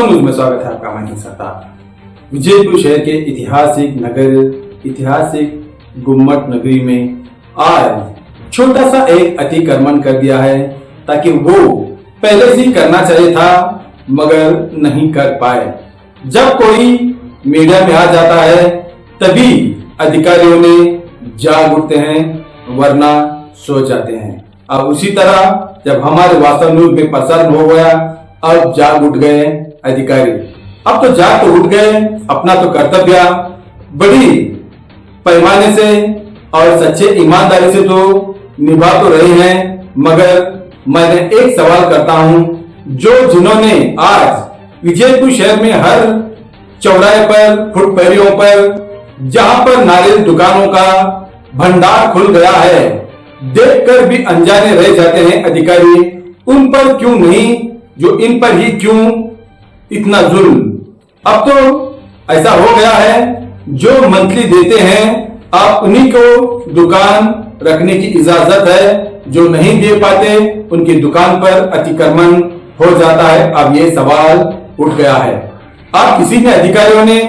वास्तव न्यूज में स्वागत है आपका। मैं सरदार। विजयपुर शहर के ऐतिहासिक गुम्मट नगरी में आज छोटा सा एक अतिक्रमण कर दिया है, ताकि वो पहले से करना चाहिए था मगर नहीं कर पाए। जब कोई मीडिया में आ जाता है तभी अधिकारियों ने जाग उठते हैं, वरना सो जाते हैं। अब उसी तरह जब हमारे वास्तव न्यूज में प्रसारण हो गया, अब जाग उठ गए अधिकारी। अब तो जाग तो उठ गए, अपना तो कर्तव्य बड़ी पैमाने से और सच्चे ईमानदारी से तो निभा तो रहे हैं। मगर मैंने एक सवाल करता हूं, जिन्होंने आज विजयपुर शहर में हर चौराहे पर, फुटपैरियों पर, जहां पर नारियल दुकानों का भंडार खुल गया है, देखकर भी अनजाने रह जाते हैं अधिकारी, उन पर क्यों नहीं, जो इन पर ही क्यों इतना जुल्म। अब तो ऐसा हो गया है, जो मंथली देते हैं आप उन्हीं को दुकान रखने की इजाजत है, जो नहीं दे पाते उनकी दुकान पर अतिक्रमण हो जाता है। अब ये सवाल उठ गया है। आप किसी ने अधिकारियों ने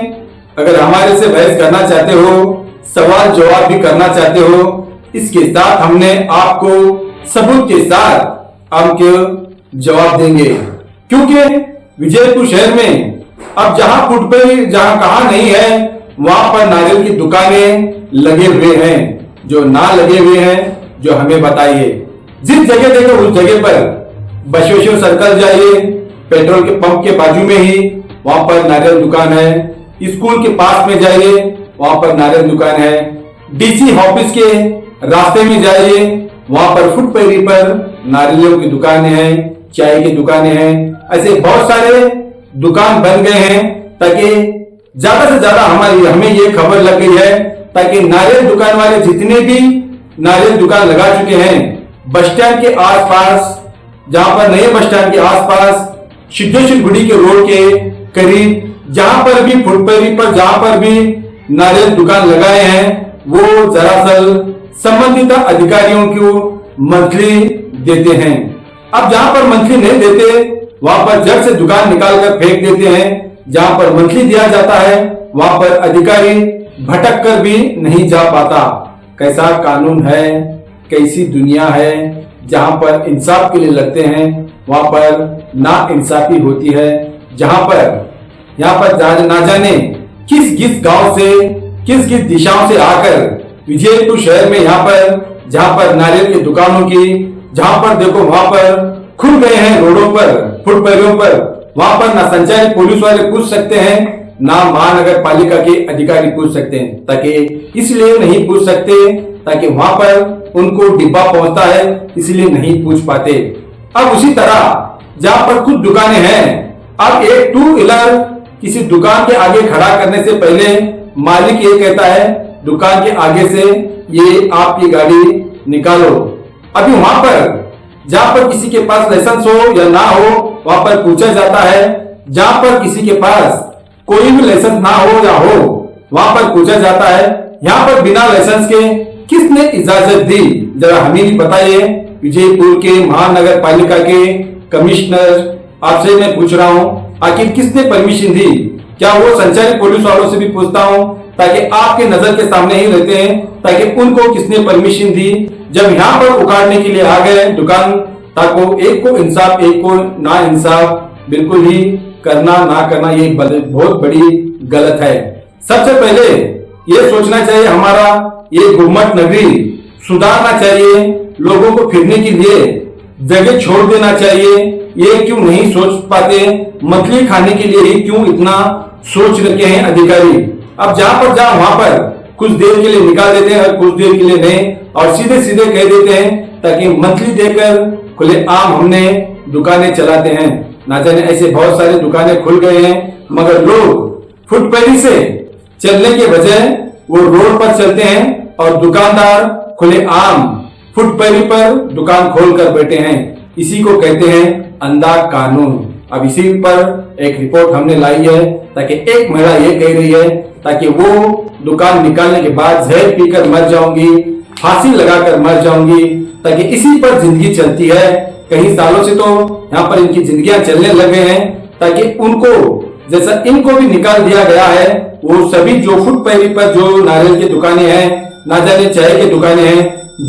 अगर हमारे से बहस करना चाहते हो, सवाल जवाब भी करना चाहते हो, इसके साथ हमने आपको सबूत के साथ आपके जवाब देंगे। क्योंकि विजयपुर शहर में अब जहां फुटपैरी जहां कहा नहीं है, वहां पर नारियल की दुकानें लगे हुए हैं। जो ना लगे हुए हैं, जो हमें बताइए। जिस जगह देखो उस जगह पर बसवेश्वर सर्कल जाइए, पेट्रोल के पंप के बाजू में ही वहां पर नारियल दुकान है। स्कूल के पास में जाइए, वहां पर नारियल दुकान है। डीसी ऑफिस के रास्ते में जाइए, वहां पर फुटपैरी पर नारियलों की दुकानें हैं, चाय की दुकानें हैं। ऐसे बहुत सारे दुकान बन गए हैं, ताकि ज्यादा से ज्यादा हमें ये खबर लग गई है, ताकि नारियल दुकान वाले जितने भी नारियल दुकान लगा चुके हैं, बस स्टैंड के आसपास, जहां पर नए बस स्टैंड के आसपास, सिद्धेश्वर गुड़ी के रोड के करीब, जहां पर भी फुटपैरी पर जहां पर भी नारियल दुकान लगाए हैं, वो दरअसल संबंधित अधिकारियों को मंथली देते हैं। अब जहां पर मंथली नहीं देते, वहां पर जड़ से दुकान निकालकर फेंक देते हैं। जहां पर मंथली दिया जाता है, वहां पर अधिकारी भटक कर भी नहीं जा पाता। कैसा कानून है, कैसी दुनिया है, जहां पर इंसाफ के लिए लगते हैं, वहां पर ना इंसाफी होती है। यहाँ पर ना जाने किस किस गांव से, किस किस दिशाओं से आकर विजयपुर शहर में जहां पर नारियल की दुकानों की, जहां पर देखो वहां पर खुल गए हैं रोडों पर, फुटपैरियों पर, वहां पर ना संचारी पुलिस वाले पूछ सकते हैं, ना महानगर पालिका के अधिकारी पूछ सकते हैं। ताकि इसलिए नहीं पूछ सकते, ताकि वहां पर उनको डिब्बा पहुंचता है, इसलिए नहीं पूछ पाते। अब उसी तरह जहां पर कुछ दुकानें हैं, अब एक टू व्हीलर किसी दुकान के आगे खड़ा करने से पहले मालिक ये कहता है, दुकान के आगे से ये आपकी गाड़ी निकालो। अभी वहां पर जहां पर किसी के पास लाइसेंस हो या ना हो, वहां पर पूछा जाता है। जहां पर किसी के पास कोई भी लाइसेंस ना हो या हो, वहां पर पूछा जाता है। यहाँ पर बिना लाइसेंस के किसने इजाजत दी, जरा हमें भी बताइए। विजयपुर के महानगर पालिका के कमिश्नर, आपसे मैं पूछ रहा हूँ, आखिर किसने परमिशन दी? क्या वो संचारी पुलिस वालों से भी पूछता हूँ, ताकि आपके नजर के सामने ही रहते हैं, ताकि उनको किसने परमिशन दी। जब यहाँ पर उखाड़ने के लिए आ गए दुकान, ताकि एक को इंसाफ एक को ना इंसाफ, बिल्कुल ही करना ना करना ये बहुत बड़ी गलत है। सबसे पहले ये सोचना चाहिए, हमारा ये गुम्मट नगरी सुधारना चाहिए, लोगों को फिरने के लिए जगह छोड़ देना चाहिए। ये क्यों नहीं सोच पाते? मछली खाने के लिए ही क्यों इतना सोच रखे हैं अधिकारी? अब जहां पर वहां पर कुछ देर के लिए निकाल देते हैं और कुछ देर के लिए नहीं, और सीधे सीधे कह देते हैं, ताकि मंथली देकर खुले आम हमने दुकानें चलाते हैं। ना जाने ऐसे बहुत सारे दुकानें खुल गए हैं, मगर लोग फुटपैरी से चलने के बजाय वो रोड पर चलते हैं, और दुकानदार खुले आम फुटपैरी पर दुकान खोलकर बैठे हैं। इसी को कहते हैं अंधा कानून। अब इसी पर एक रिपोर्ट हमने लाई है, ताकि एक महिला ये कह रही है, ताकि वो दुकान निकालने के बाद जहर पीकर मर जाऊंगी, फांसी लगाकर मर जाऊंगी, ताकि इसी पर जिंदगी चलती है। कई सालों से तो यहाँ पर इनकी जिंदगियां चलने लगे हैं, ताकि उनको जैसा इनको भी निकाल दिया गया है, वो सभी जो फुटपाथ पर जो नारियल की दुकानें हैं, ना जाने चाय की दुकानें हैं,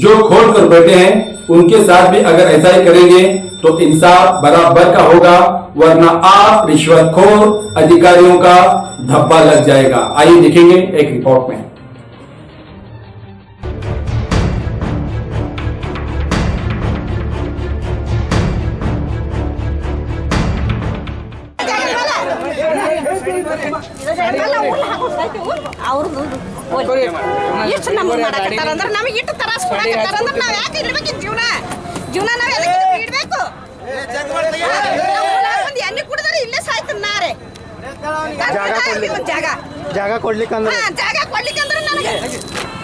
जो खोल कर बैठे हैं, उनके साथ भी अगर ऐसा ही करेंगे तो इंसाफ बराबर का होगा, वरना आप रिश्वतखोर अधिकारियों का धब्बा लग जाएगा। आइए देखेंगे एक रिपोर्ट में। ಎಷ್ಟು ನಮ್ಗೆ ಮಾಡಕತ್ತಾರ ಅಂದ್ರೆ ನಮಗೆ ಇಟ್ಟು ತರಾಸ್ ಕೊಡಕತ್ತಾರ ಅಂದ್ರೆ ನಾವ್ ಯಾಕೆ ಇರ್ಬೇಕಿತ್ತು ಜೀವನ ನಾವ್ ಎದಕ್ಕೆ ಇಡ್ಬೇಕು? ಒಂದು ಎಣ್ಣೆ ಕುಡಿದ್ರೆ ಇಲ್ಲೇ ಸಾಯ್ತು ನಾರೆ ಜಾಗ ಕೊಡ್ಲಿಕ್ಕಂದ್ರೆ ಜಾಗ ಕೊಡ್ಲಿಕ್ಕಂದ್ರೆ ನನಗೆ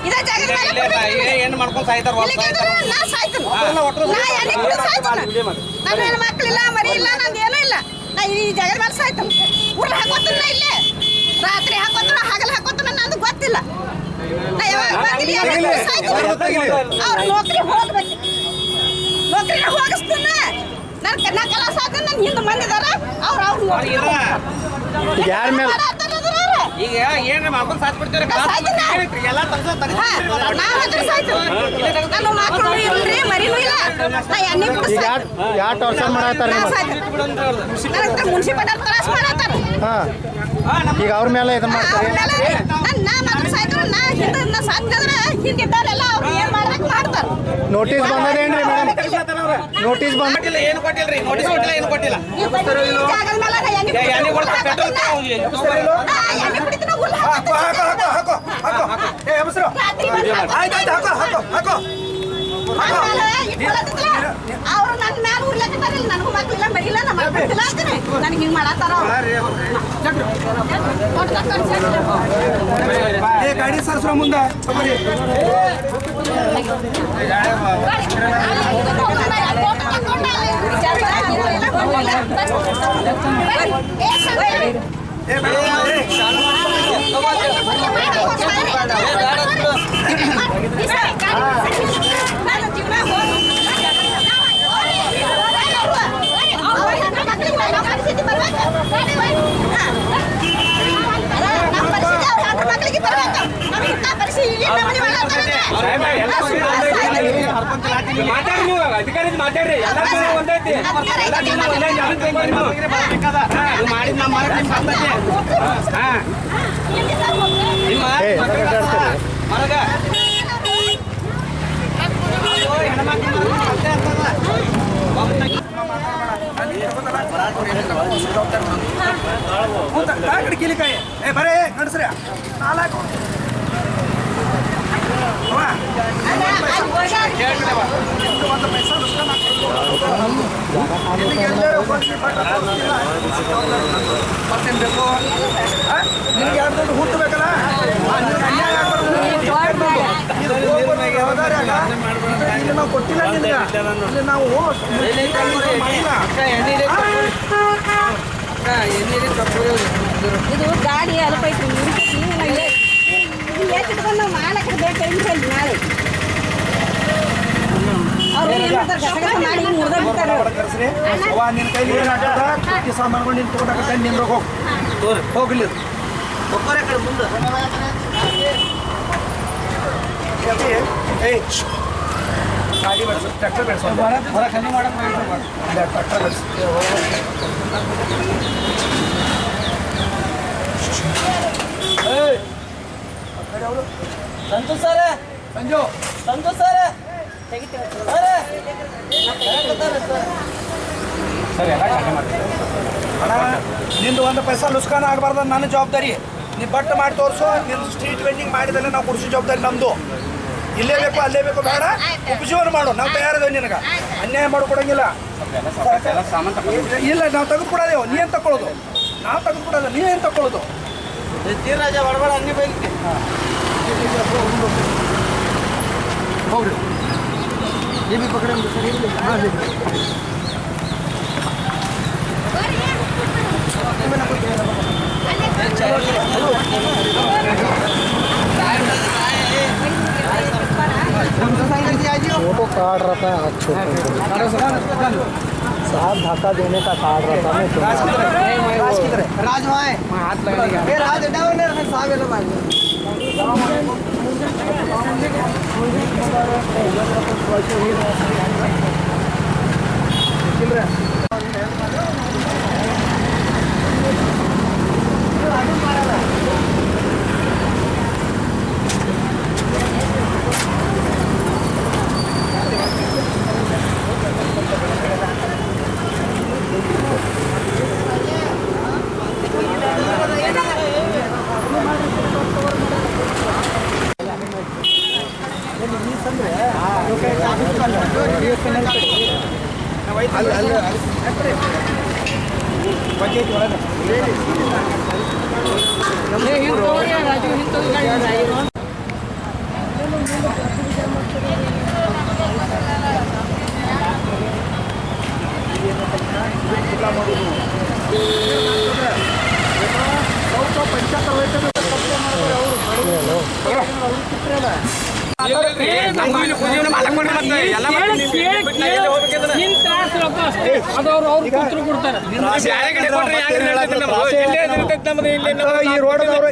ಇದೇ ಜಾಗದ ಮೇಲೆ ಏನ್ ಮಾಡ್ಕೊಂಡು ಸಾಯ್ತಾರ ನಾ ಸಾಯ್ತೇನೆ, ನಾ ಎಣ್ಣೆ ಕುಡಿದು ಸಾಯ್ತೇನೆ. ನನ್ನ ಹೆಣ್ಣು ಮಕ್ಕಳಿಲ್ಲ, ಮರಿ ಇಲ್ಲ, ನಂದು ಏನೂ ಇಲ್ಲ. ನಾ ಈ ಜಾಗದ ಮೇಲೆ ಸಾಯ್ತೇನೆ. ಉರ್ಲು ಹಾಕೋತನ ಇಲ್ಲೇ, ರಾತ್ರಿ ಹಾಕೋತನ ಹಗಲು ಹಾಕೋತನ ನಂದು ಗೊತ್ತಿಲ್ಲ. ನಾ ಯಾವಾಗ ಸಾಯ್ತೇನೆ. ಅವ್ರ ನೌಕರಿ ಹೋಗ್ಬೇಕು, ನೌಕರಿನ ಹೋಗಿಸ್ತಾನ. ನಾ ಕೆಲಸ ಆದ ನನ್ನ ಹಿಂದೆ ಮಂದಿದಾರ, ಅವ್ರು ನೌಕರಿ ಯಾರ ಮೇಲೆ ಈಗ ಏನ್ ಮಾಡ್ಕೊಂಡು ಸಾತ್ ಬಿಡ್ತೀರ ಎಲ್ಲ ನನ್ನ ಮಕ್ಕಳು ಇಲ್ರಿ, ಮರಿನೂ ಇಲ್ಲ. ನಾ ಎಣ್ಣೆ ಕುಡಿಸ್ ಯಾವ ಟಾರ್ಚರ್ ಮಾಡತ್ತಾರ ಮುನ್ಸಿಪಾಲ್ ತ್ರಾಸ ಮಾಡತ್ತಾರ. ಈಗ ಅವ್ರ ಮೇಲೆ ಇದನ್ನ ಮಾಡ್ತಾರೆ. ನಾ ಮಕ್ಕಳು ಸಾಯ್ತಾರೆ, ನಾ ಹಿಂದೆ ಸಾಧ್ಯ ಹಿಂದಿದ್ದಾರೆಲ್ಲ ಅವ್ರು ಏನ್ ಮಾಡ್ಬೇಕು ಮಾಡ್ತಾರ. Notice ಬಂದದೇನ್ರಿ madam? ನೋಟಿಸ್ ಬಂದಿಲ್ಲ. ಏನು ಕೊಟ್ಟಿಲ್ರಿ, ನೋಟಿಸ್ ಕೊಟ್ಟಿಲ್ಲ, ಏನು ಕೊಟ್ಟಿಲ್ಲ. ಜಾಗದ ಮೇಲೆ ನಾ ಎಣ್ಣೆ ಕುಡಿತೀನಿ, ಉರ್ಲು ಅವ್ರು ನನ್ನ ಮ್ಯಾಲ ಉರ್ಲಕತ್ತಾರಿಲ್ಲ. ನನಗೂ ಮಕ್ಕಳಿಲ್ಲ, ಮರಿಲ್ಲ, ನಮ್ಮ ಮಕ್ಕಳಿಲ್ಲ ಅಂತಾನೆ ನನಗೆ ಹಿಂಗೆ ಮಾಡತ್ತಾರ. ಗಾಡಿ ಸರ್ಸ್ರ ಮುಂದೆ ಅಧಿಕಾರಿ ಮಾತಾಡ್ರಿ, ಎಲ್ಲ ಒಂದೈತಿ ಮಾಡಿದ್ ನಮ್ಮ ಮರಗ ಕಿಲಿಕಾಯಿ ಬರೇ ನಡ್ಸ್ರಿ ನಾಲ್ಕು ಒಂದು ಪೈಸಾ ಮತ್ತೇನು ಬೇಕು ನಿನಗೆ ಎರಡು ದುಡ್ಡು ಹುಟ್ಟಬೇಕಲ್ಲ, ಅನ್ಯಾಯ ಇಲ್ಲಿ ನಾವು ಕೊಟ್ಟಿಲ್ಲ ನಿನಗೆ, ಇಲ್ಲಿ ನಾವು ಇದು ಗಾಡಿ ಅಲ್ಪ ಐತ್ರಿ, ಇಟ್ಕೊಂಡು ನಾವು ಮಾಡಕ್ಕೆ ಬೇಕು ನಾಳೆ ಅವ್ರು ಏನ್ ಮಾಡ್ತಾರೆ, ಗಸಗಸ ಮಾಡಿ ಮುರ್ದ ಬಿಡ್ತಾರೆ. ನಿನ್ನ ಕೈಲಿ ಏನಾಗ್ತದ ಕೃಷಿ ಸಾಮಾನುಗಳು ನಿನ್ ತಗೊಂಡಾಗ ನಿಂದ್ರ ಹೋಗ್ಲಿ ಮುಂದೆ ಗಾಡಿ ಬೆಳೆಸು, ಟ್ರ್ಯಾಕ್ಟರ್ ಬೆಳೆಸೋ, ಹೊರ ಖಾಲಿ ಮಾಡಕ್ಕೆ ಟ್ರ್ಯಾಕ್ಟರ್ ಬೆಳೆಸು. ಸಂತು ಸರ್, ಸಂತು ಸರ್ ಅಣ್ಣ, ನಿಂದು ಒಂದು ಪೈಸಾ ಲುಸ್ಕಾನ ಆಗಬಾರ್ದು, ನನ್ನ ಜವಾಬ್ದಾರಿ. ನೀ ಬಟ್ ಮಾಡಿ ತೋರಿಸು, ನಿನ್ನ ಸ್ಟ್ರೀಟ್ ವೆಂಡಿಂಗ್ ಮಾಡಿದಲ್ಲಿ ನಾವು ಕೊಡಿಸೋ ಜವಾಬ್ದಾರಿ ನಮ್ಮದು. ಇಲ್ಲೇ ಬೇಕು ಅಲ್ಲೇ ಬೇಕು ಬೇಡ, ಉಪಜೀವನ ಮಾಡು, ನಾವು ತಯಾರಿದ್ದೇವೆ. ನಿನಗೆ ಅನ್ಯಾಯ ಮಾಡಿಕೊಡಂಗಿಲ್ಲ. ಇಲ್ಲ, ನಾವು ತೆಗೆದುಕೊಡೋದೇವು, ನೀ ಏನು ತಗೊಳ್ಳೋದು? ನಾವು ತೆಗೆದುಕೊಡೋದು, ನೀ ಏನು ತಗೊಳ್ಳೋದು? ರಾಜ ಬಡಬಡ ಅನ್ನಿ ಬೈಕ್ ಹೋಗ್ರಿ ये भी पकड़े सर, ये हाँ ले फोटो काट रहा था साहब धक्का देने का काट रहा था मैं राज भाई हाथ लगाएगा ए राज डाउन है साहब ये मार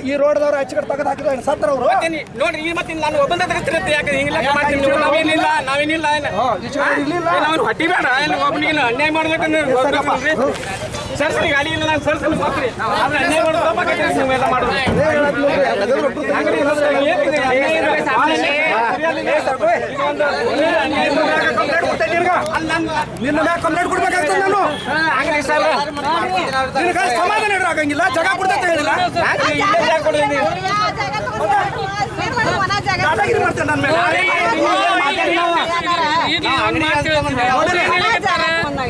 ಈ ರೋಡ್ದವ್ರು ಅಚ್ಚುಕಟ್ಟು ತೆಗೆದು ಹಾಕಿದ್ರು ಸತ್ರ ಅವರು ನೋಡ್ರಿ ಈಗ ಮತ್ತೆ ನಾನು ಒಬ್ಬಂದ ತೆಗೆಸ್ತಿರತ್ತೆ ಯಾಕೆ ಹಿಂಗೆ ಮಾಡ್ತೀನಿ ನಾವೇನಿಲ್ಲ ನಾವು ಹೊಟ್ಟಿ ಬೇಡ ಒಬ್ಬನಿಗೆ ಅನ್ಯಾಯ ಮಾಡ್ಬೇಕಂದ್ರೆ ಸರ್ಸರಿ ಗಾಡಿ ಇಲ್ಲ ನಾನು ಸರ್ಸಲ್ಲಿ ಹೋಗ್ರಿ ಆದ್ರೆ ಅನ್ಯಾಯ ಮಾಡೋದು ತಪ್ಪಾಗತ್ತೆ ನೀವೆಲ್ಲ ಮಾಡೋದು ನಿನ್ನ ಕಂಪ್ಲೇಂಟ್ ಕೊಡ್ಬೇಕಾಗ್ತದೆ ನಾನು ಸಮಾಧಾನ ಆಗಂಗಿಲ್ಲ ಜಾಗ ಕೊಡ್ತೈತೆ ಹೇಳಿಲ್ಲ ದಾದಾಗಿರಿ ಮಾಡ್ತೇನೆ ನನ್ನ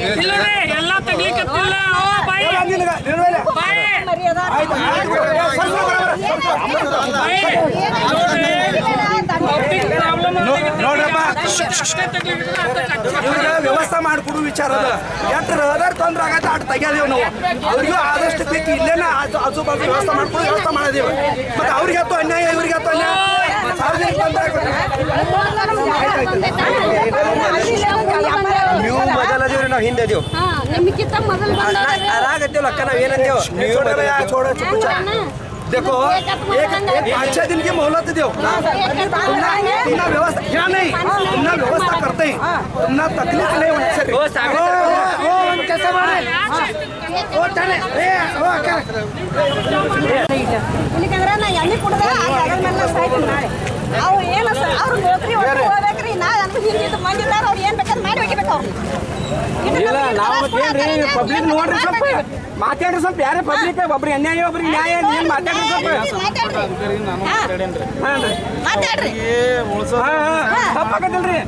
ಮೇಲೆ ಎಲ್ಲ ತೆಗಿಲಿಕ್ಕತ್ತಿಲ್ಲ ವ್ಯವಸ್ಥೆ ಮಾಡಿಕೊಡು ವಿಚಾರ ಅದ ಎಷ್ಟು ಅದರ ತೊಂದ್ರೆ ಆಗತ್ತೆ ಅಷ್ಟು ತೆಗಿಯೋದೇವು ನಾವು ಅವ್ರಿಗೂ ಆದಷ್ಟು ಬೇಕು ಇಲ್ಲೇನ ಆಜು ಬಾಜು ವ್ಯವಸ್ಥೆ ಮಾಡ್ಕೊಂಡು ವ್ಯವಸ್ಥೆ ಮಾಡೋದೇವು ಮತ್ತೆ ಅವ್ರಿಗೆ ಹತ್ತು ಅನ್ಯಾಯ ಇವ್ರಿಗೆ ಹತ್ತು ಅನ್ಯಾಯ ಸಾರ್ವಜನಿಕ ನೀವು ಮೊದಲ ಅದೇವ್ರಿ ನಾವು ಹಿಂದೆ ಅದೇವು ಅದಾಗತ್ತೇವಲ್ಲ ಅಕ್ಕ ನಾವು ಏನಂದೇವು ನೀವು छोड़ो चुप देखो एक 5-6 दिन की मोहलत दो ना व्यवस्था क्या नहीं ना व्यवस्था करते हैं ना तकलीफ नहीं होनी चाहिए कैसे मारे ओ चले ಇಲ್ಲಿಕಂದ್ರೆ ನಾ ಎಣ್ಣೆ ಕುಡ್ದ ಆ ಜಾಗದ ಮೇಲೆ ಸಾಯ್ತೀನಿ ನಾಳೆ ಅವ್ರು ಏನು ಅವ್ರು ನೌಕರಿ ಒಟ್ಟು ಹೋಗ್ಬೇಕ್ರಿ ನಾ ಅಂತ ಹಿಂದಿದ್ದು ಮಂದಿದ್ದಾರೆ ಅವ್ರು ಏನು ಬೇಕಾದ್ರೆ ಮಾಡಿ ಹೋಗಿಬೇಕು ಅವ್ರು ಇಲ್ಲ ನಾವು ಮತ್ತೇನ್ರಿ ಪಬ್ಲಿಕ್ ನೋಡ್ರಿ ಸ್ವಲ್ಪ ಮಾತಾಡ್ರಿ ಸ್ವಲ್ಪ ಯಾರೇ ಪಬ್ಲಿಕ್ ಒಬ್ರಿಗೆ ಅನ್ಯಾಯ ಒಬ್ರಿಗೆ ನ್ಯಾಯ ಏನ್ ಮಾತಾಡ್ರಿ ಸ್ವಲ್ಪ ಮಾತಾಡ್ರಿ ತಪ್ಪಾಗತ್ತಲ್ರಿ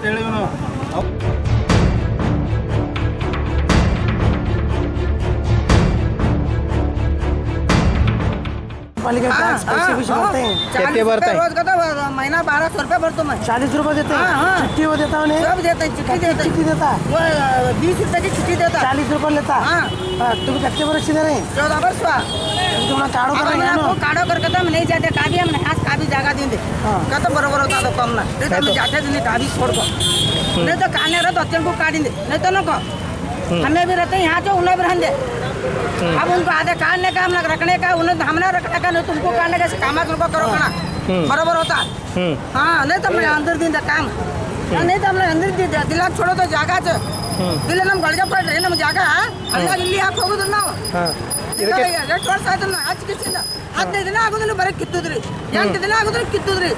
पालिका टैक्स पैसे भी भरते हैं कितने भरते हैं रोज का तो महीना 1200 रुपये भरता मैं 40 रुपए देते हैं छुट्टी वो देता उन्हें सब देते हैं चिट्ठी देते छुट्टी देता है वो 20 रुपये की चिट्ठी देता 40 रुपए लेता हाँ। तुम कितने वर्ष इधर है 14 वर्ष हुआ तुम्हारा काढ़ो कर रहे वो काढ़ो करके तो हम नहीं जाते काभी हम हाथ काभी जगह देंगे कहते बरोबर होता तो कम ना नहीं तो हम जाते दिन काभी छोड़ को नहीं तो काने रहे तो अत्यंत को काटेंगे नहीं तो नको हमें भी रहते हैं यहाँ जो उन्हें भी रहेंगे अब उनको आधे काटने का हम लोग रखने का उन्हें हमने रखने का नहीं तुमको काटने का काम तुमको करो ना बरोबर होता हाँ नहीं तो मैं अंदर दिन काम नहीं तो हमने अंदर दिला छोड़ो तो जागा दिले नम गड़जा पड़ रहे नम जागा ಅಲ್ಲಾಗ ಇಲ್ಲಿ ಯಾಕೆ ಹೋಗುದು ನಾವು ಎಷ್ಟು ವರ್ಷ ಆಯ್ತು ಹಚ್ಚಿಸಿಂದ 15 ದಿನ ಆಗೋದಿಲ್ಲ ಬರೀ ಕಿತ್ತುದ್ರಿ 8 ದಿನ ಆಗೋದ್ರೆ ಕಿತ್ತುದ್ರಿ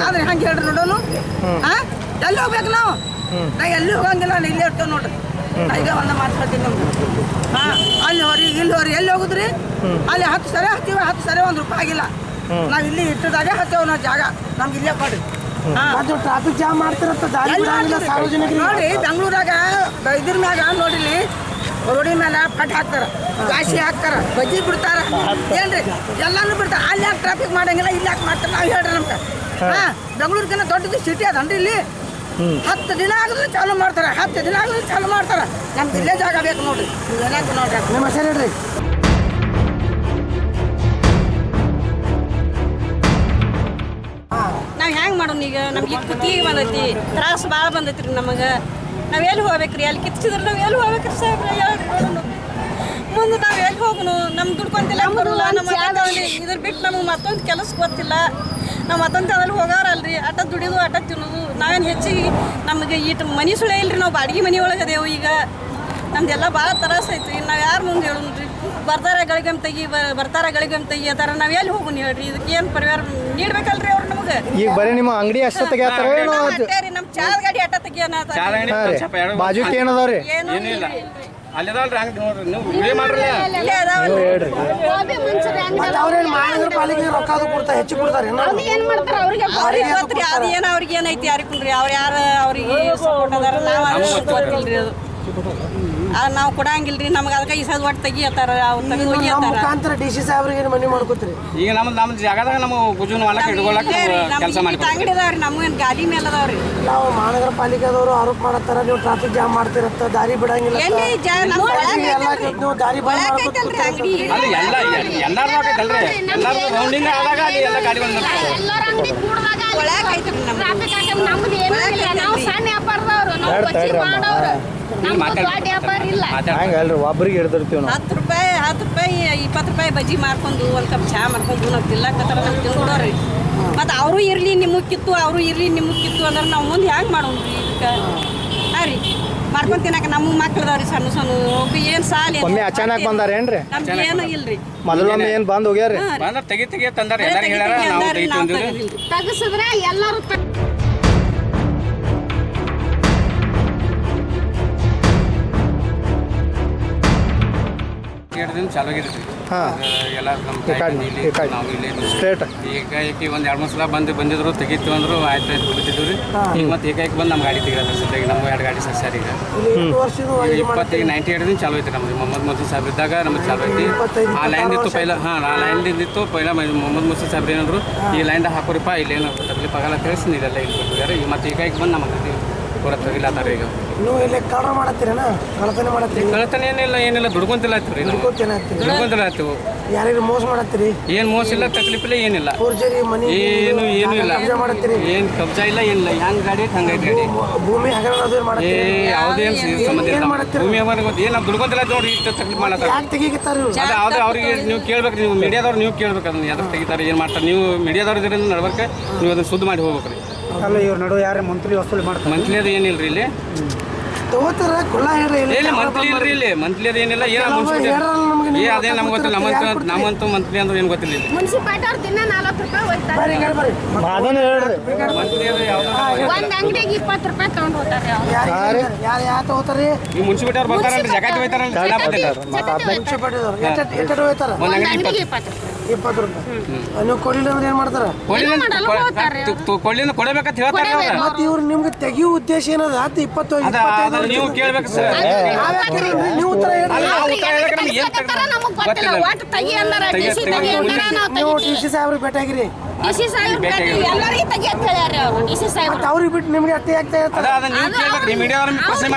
ಆದ್ರೆ ಹಂಗೆ ಹೇಳ್ರಿ ನೋಡೋನು ಎಲ್ಲಿ ಹೋಗ್ಬೇಕು ನಾವು ನಾ ಎಲ್ಲಿ ಹೋಗಂಗಿಲ್ಲ ನಾನು ಇಲ್ಲೇ ಇರ್ತೇವೆ ನೋಡ್ರಿ ಈಗ ಒಂದು ಮಾತಾಡ್ತೀನಿ ನಮ್ಗೆ ಅಲ್ಲಿ ಹೊರಿ ಇಲ್ಲಿ ಹೊರಿ ಎಲ್ಲಿ ಹೋಗುದ್ರಿ ಅಲ್ಲಿ 10 ಸರಿ ಹತ್ತೀವಿ 10 ಸರಿ ಒಂದು ರೂಪಾಯಿ ಆಗಿಲ್ಲ ನಾವು ಇಲ್ಲಿ ಇಟ್ಟದಾಗ ಹತ್ತೇವೆ ನಾವು ಜಾಗ ನಮ್ಗೆ ಇಲ್ಲೇ ಕೊಡ್ರಿ ಟ್ರಾಫಿಕ್ ಜಾಮ್ ಮಾಡ್ತಿರತ್ತ ಸಾರ್ವಜನಿಕ ನೋಡಿ ಬೆಂಗಳೂರಾಗ ಇದ್ರ ಮ್ಯಾಗ ನೋಡಿಲಿ ರೋಡಿ ಮೇಲೆ ಪಟ್ ಹಾಕ್ತಾರ ಗಾಸಿ ಹಾಕ್ತಾರ ಬಜ್ಜಿ ಬಿಡ್ತಾರ ಏನ್ರಿ ಎಲ್ಲಾನು ಬಿಡ್ತಾರ ಅಲ್ಲಿ ಯಾಕೆ ಟ್ರಾಫಿಕ್ ಮಾಡಂಗಿಲ್ಲ ಇಲ್ಲಿ ಯಾಕೆ ಮಾಡ್ತಾರ ನಾವು ಹೇಳ್ರಿ ನಮ್ಗೆ ಬೆಂಗಳೂರಿಗಿನ್ನ ದೊಡ್ಡದು ಸಿಟಿ ಅದನ್ರಿ ಇಲ್ಲಿ 10 ದಿನ ಆಗಿದ್ರೆ ಚಾಲು ಮಾಡ್ತಾರೆ 10 ದಿನ ಆಗಿದ್ರೆ ಚಾಲು ಮಾಡ್ತಾರೆ ನಮ್ಗೆ ಇಲ್ಲೇ ಜಾಗ ಬೇಕು ನೋಡ್ರಿ ನೀವು ಏನಾದ್ರು ನೋಡ್ರಿ ನಿಮ್ಮ ಹೆಸರು ಹೇಳ್ರಿ ನಾವು ಹೆಂಗೆ ಮಾಡೋಣ ಈಗ ನಮ್ಗೆ ಈಗ ಕುತ್ತಿಗೆ ಬಂದೈತಿ ತ್ರಾಸ ಭಾಳ ಬಂದೈತಿ ರೀ ನಮಗೆ ನಾವು ಎಲ್ಲಿ ಹೋಗ್ಬೇಕ್ರಿ ಅಲ್ಲಿ ಕಿತ್ತಿದ್ರೆ ನಾವು ಎಲ್ಲಿ ಹೋಗ್ಬೇಕ್ರಿ ಸಾಹೇಬ್ರೆ ಹೇಳ್ರಿ ನೋಡೋಣ ಮುಂದೆ ನಾವು ಎಲ್ಲಿ ಹೋಗೋಣ ನಮ್ಗೆ ದುಡ್ಕೊಂತಿಲ್ಲ ಬರೋಲ್ಲ ನಮ್ಮ ಇದ್ರ ಬಿಟ್ಟು ನಮಗೆ ಮತ್ತೊಂದು ಕೆಲಸ ಗೊತ್ತಿಲ್ಲ ನಾವು ಮತ್ತೊಂದು ಅದ್ರಲ್ಲಿ ಹೋಗೋರಲ್ರಿ ಅಟ ದುಡಿಯೋದು ಅಟ ತಿನ್ನೋದು ನಾವೇನು ಹೆಚ್ಚಿಗೆ ನಮಗೆ ಈಟ್ ಮನೆ ಸುಳೆ ಇಲ್ರಿ ನಾವು ಬಾಡಿಗೆ ಮನೆ ಒಳಗೆ ಅದೇವು ಈಗ ನಮ್ದೆಲ್ಲ ಭಾಳ ತ್ರಾಸ ಐತಿ ನಾವು ಯಾರು ಮುಂದೆ ಹೇಳೋಣ್ರಿ ಬರ್ತಾರೆ ಗಳಿಗಮ್ ತೆಗಿ ಬರ್ತಾರೆ ಗಳಿಗಮ್ ತೆಗಿ ಅದಾರ ನಾವು ಎಲ್ಲಿ ಹೋಗೋಣ ಹೇಳ್ರಿ ಇದಕ್ಕೆ ಏನು ಪರಿಹಾರ ನೀಡ್ಬೇಕಲ್ರಿ ಅವ್ರು ನಮಗೆ ಈಗ ಬರೀ ನಿಮ್ಮ ಅಂಗಡಿ ಅಷ್ಟ ತೆಗಿತಾರ ನಮ್ಮ ಚಾದ ಗಾಡಿ ಅಟ ತೆಗಿಯೋಣ ಬಾಜುಕ್ ಏನದಾವ್ರಿ ಏನು ಏನಿಲ್ಲ ಅಲ್ಲಿದಾವ್ರಿ ಹಂಗೆ ನೋಡ್ರಿ ನೀವು ವಿಡಿಯೋ ಮಾಡ್ರಿ ಇಲ್ಲೇ ಅದಾವಲ್ರಿ ಹೇಳ್ರಿ ಅವ್ರೇನು ಮಾಡಿದ್ರ ಪಾಲಿಗೆ ರೊಕ್ಕ ಅದು ಕೊಡ್ತಾರೆ ಹೆಚ್ಚು ಕೊಡ್ತಾರೆ ಅವ್ರಿಗೆ ಗೊತ್ತ್ರಿ ಅದು ಏನು ಅವ್ರಿಗೆ ಏನೈತಿ ಯಾರಿಗೂ ಅವ್ರು ಯಾರು ಅವ್ರಿಗೆ ಸಪೋರ್ಟ್ ಅದಾರ ನಾವು ಅದು ಗೊತ್ತಿಲ್ರಿ ಅದು ನಾವು ಕೊಡಂಗಿಲ್ರಿ ನಮ್ಗೆ ಅದಕ್ಕೆ ಇಸದ್ ಒಟ್ಟು ತೆಗಿಯತ್ತಾರ ಅವ್ರು ತೆಗೆದು ಹೋಗಿತ್ತಾರ ಮುಖಾಂತರ ಡಿ ಸಿ ಸಾಹೇಬ್ರಿಗೆ ಮನೆ ಮಾಡ್ಕೋತೀರಿ ಈಗ ನಮ್ಮ ಜಾಗದಾಗ ನಮ್ಮ ಗುಜುನ್ ಹೊಲಕ್ಕೆ ಇಟ್ಕೊಳಕ್ಕೆ ಕೆಲಸ ಮಾಡಿ ಅಂಗಡಿ ಅದಾವ್ರಿ ನಮ್ಗೇನು ಗಾಡಿ ಮೇಲೆ ಅದಾವ್ರಿ ನಾವು ಮಹಾನಗರ ಪಾಲಿಕೆದವರು ಆರೋಪ ಮಾಡತ್ತಾರ ನೀವು ಟ್ರಾಫಿಕ್ ಜಾಮ್ ಮಾಡ್ತಿರತ್ತ ದಾರಿ ಬಿಡಂಗಿಲ್ಲ ಎಲ್ಲಿ ನಮ್ಮ ಎಲ್ಲ ನೀವು ದಾರಿ ಬಂದ್ ಒಳಗೈತಲ್ರಿ ಅಂಗಡಿ ಅಲ್ಲಿ ಎಲ್ಲಾರು ಹಾಕೈತಲ್ರಿ ಎಲ್ಲಾರು ರೌಂಡಿಂಗ್ ಆದಾಗ ಅಲ್ಲಿ ಎಲ್ಲ ಗಾಡಿ ಬಂದ್ ಒಳಗೆ ಐತ್ರಿ ಹಂಗಲ್ರಿ ಒಬ್ರಿಗೆ ಹಿಡ್ದಿರ್ತೀವಿ ನಾವು 10 ರೂಪಾಯಿ 20 ರೂಪಾಯಿ ಬಜ್ಜಿ ಮಾಡ್ಕೊಂಡು ಒಂದು ಕಪ್ ಚಹಾ ಮಾಡ್ಕೊಂಡು ನಾವು ತಿಲ್ಲಕತ್ತಾರ ನಾವು ತಿನ್ಕೊಡೋರಿ ಮತ್ತು ಅವರು ಇರಲಿ ನಿಮಗಿತ್ತು ಅವರು ಇರಲಿ ನಿಮಗಿತ್ತು ಅಂದ್ರೆ ನಾವು ಮುಂದೆ ಹೆಂಗೆ ಮಾಡೋಣ್ರಿ ಇದಕ್ಕೆ ಹಾಂ ರೀ ಮಾಡ್ಕೊಂಡು ತಿನ್ನಕ್ಕೆ ನಮ್ಮ ಮಕ್ಳು ಅದಾವ್ರಿ ಸಣ್ಣ ಸಣ್ಣ ಏನು ಸಾಲ ಒಮ್ಮೆ ಅಚಾನಕ್ ಬಂದಾರೇನ್ರಿ ನಮ್ಗೆ ಏನು ಇಲ್ರಿ ಮೊದಲೊಮ್ಮೆ ಏನ್ ಬಂದ್ ಹೋಗ್ಯಾರಿ ಬಂದ್ರೆ ತೆಗಿ ತಂದಾರ ಎಲ್ಲಾರು ಹೇಳ್ಯಾರ ನಾವು ತೆಗಿತೀವಿ ತೆಗಿಸಿದ್ರೆ ಎಲ್ಲರೂ ದಿನ ಚಾಲು ಆಗಿದ್ರಿ ಹಾ ಎಲ್ಲಾರು ನಾವು ಇಲ್ಲಿ ಸ್ಟ್ರೇಟ್ ಏಕಾಏಕಿ ಒಂದು 2-3 ಸಲ ಬಂದಿದ್ರು ತೆಗಿತೀವಿ ಅಂದ್ರು ಆಯ್ತು ಬಿಡ್ತಿದ್ವಿ ರೀ ಈಗ ಮತ್ತೆ ಏಕಾಏಕಿ ಬಂದು ನಮ್ಮ ಗಾಡಿ ತೆಗಿಯೋದು ಸದ್ಯಾಗಿ ನಮ್ಗೆ 2 ಗಾಡಿ ಸರ್ ಈಗ 98 ದಿನ ಚಾಲು ಐತಿ ನಮ್ದು ಮೊಹಮ್ಮದ್ ಮುಸ್ಲಿಂ ಸಾಹೇಬ್ ಇದ್ದಾಗ ನಮ್ಗೆ ಚಾಲು ಐತಿ ಆ ಲೈನ್ ಇತ್ತು ಪೈಲ ಆ ಲೈನ್ ಇತ್ತು ಪೈಲ ಮೊಹಮ್ಮದ್ ಮುಸ್ಲಿಂ ಸಾಹೇಬ್ರು ಏನಂದ್ರು ಈ ಲೈನ್ದಾಗ ಹಾಕೋರಿಪ್ಪ ಇಲ್ಲೇನು ತಗಲಿ ಪಗಲ ತಿಳಿಸಿ ನೀರೆಲ್ಲ ಇಲ್ಲಿ ಕೊಟ್ಟಿದ್ದಾರೆ ಈಗ ಮತ್ತೆ ಏಕಾಏಕಿ ಬಂದು ನಮ್ಮ ಪೂರ ತಗಿಲಾತಾರ ಈಗ ನೀವು ಇಲ್ಲಿ ಕಳ್ರ ಮಾಡತ್ತೀರೇನ ಕಳತನೆ ಮಾಡತ್ತೀರಿ ಕಳತನ ಏನಿಲ್ಲ ದುಡ್ಕೊಂತಿಲ್ಲ ಆಯ್ತು ದುಡ್ಕೊಂತಿಲ್ಲ ಆಯ್ತು ಯಾರಿಗೆ ಮೋಸ ಮಾಡತ್ತೀರಿ ಏನು ಮೋಸ ಇಲ್ಲ ತಕ್ಲೀಫ್ ಇಲ್ಲ ಏನಿಲ್ಲ ಫೋರ್ಜರಿ ಮನಿ ಏನು ಇಲ್ಲ ಮಾಡತ್ತೀರಿ ಏನು ಕಬ್ಜಾ ಇಲ್ಲ ಏನಿಲ್ಲ ಹೆಂಗ್ ಗಾಡಿ ಹಂಗೈತಿ ಗಾಡಿ ಭೂಮಿ ಹಗರಣ ಅದು ಏ ಮಾಡತ್ತೀರಿ ಯಾವುದೇನು ಸಂಬಂಧ ಇಲ್ಲ ಭೂಮಿ ಏನು ನಾವು ದುಡ್ಕೊಂತಿಲ್ಲ ನೋಡ್ರಿ ಇಷ್ಟು ತಕ್ಲೀಫ್ ಮಾಡತ್ತಾರ ಯಾಕೆ ತೆಗಿತಾರ ಅದು ಯಾವ್ದು ಅವ್ರಿಗೆ ನೀವು ಕೇಳ್ಬೇಕು ನೀವು ಮೀಡಿಯಾದವ್ರು ನೀವು ಕೇಳ್ಬೇಕು ಅದನ್ನ ಯಾವ್ದು ತೆಗಿತಾರೆ ಏನು ಮಾಡ್ತಾರೆ ನೀವು ಮೀಡಿಯಾದವ್ರು ಇದರಿಂದ ನಡ್ಬೇಕು ನೀವು ಅದನ್ನ ಶುದ್ಧ ಮಾಡಿ ಹೋಗ್ಬೇಕು ರೀ ಅಲ್ಲ ಇವ್ರ ನಡುವೆ ಯಾರೇ ಮಂತ್ಲಿ ವಸೂಲಿ ಮಾಡ್ತಾರೆ ಮಂತ್ಲಿ ಅದು ಏನಿಲ್ಲ ರೀ ಇಲ್ಲಿ ತಗೋತಾರ ಕುಲ್ಲ ಹೇಳ್ರಿ ಇಲ್ಲ ಮಂತ್ಲಿ ಇಲ್ರಿ ಇಲ್ಲಿ ಮಂತ್ಲಿ ಅದು ಏನಿಲ್ಲ ಏನೋ ಮುನ್ಸಿಪಾಲಿಟಿ ಅದೇ ನಮ್ಗೆ ಗೊತ್ತಿಲ್ಲ ನಮ್ಮಂತೂ ಮಂತ್ಲಿ ಅಂದ್ರೆ ಏನು ಗೊತ್ತಿಲ್ಲ ಇಲ್ಲಿ ಮುನ್ಸಿಪಾಲ್ಟಿ ಅವ್ರು ದಿನ 40 ರೂಪಾಯಿ ಹೋಯ್ತಾರೆ ಬರ್ರಿ ಅದನ್ನ ಹೇಳ್ರಿ ಮಂತ್ಲಿ ಅದು ಯಾವ್ದು ಒಂದು ಅಂಗಡಿಗೆ 20 ರೂಪಾಯಿ ತೊಗೊಂಡು ಹೋಗ್ತಾರೆ ಯಾರು ತಗೋತಾರಿ ಈ ಮುನ್ಸಿಪಾಲಿಟಿ ಅವ್ರು ಬರ್ತಾರಲ್ರಿ ಜಗತ್ತು ಹೋಯ್ತಾರಲ್ರಿ ಮುನ್ಸಿಪಾಲ್ಟಿದವ್ರು ಎಷ್ಟು ಹೋಯ್ತಾರ ಒಂದು ಅಂಗಡಿ 20 ರೂಪಾಯಿ ನೀವು ಕೊಡ್ಲಿಲ್ಲ ಅಂದ್ರೆ ಏನ್ ಮಾಡ್ತಾರ ಕೊಳ್ಳಿನ ಕೊಡಬೇಕಂತ ಹೇಳ್ತಾರೆ ಅವ್ರು ಮತ್ತೆ ಇವ್ರು ನಿಮ್ಗೆ ತೆಗಿಯೋ ಉದ್ದೇಶ ಏನದ 25 ನೀವು ಕೇಳ್ಬೇಕು ಸರ್ ನೀವು ಉತ್ತರ ನೀವು ಡಿ ಸಿ ಸಾಹೇಬ್ರಿಗೆ ಭೇಟಿಯಾಗಿರಿ ಎಲ್ಲರಿಗೆ ತೆಗಿ ಅಂತ ಹೇಳ್ಯಾರ ಅವರು ಡಿ ಸಿ ಸಾಹೇಬ್ರು ಅವ್ರಿಗೆ ಬಿಟ್ಟು ನಿಮ್ಗೆ ಅಟ್ಟೆ ಆಗ್ತಾ ಇರ್ತಾರೆ ನೀವು ಕೇಳ್ಬೇಕು ಮೀಡಿಯಾ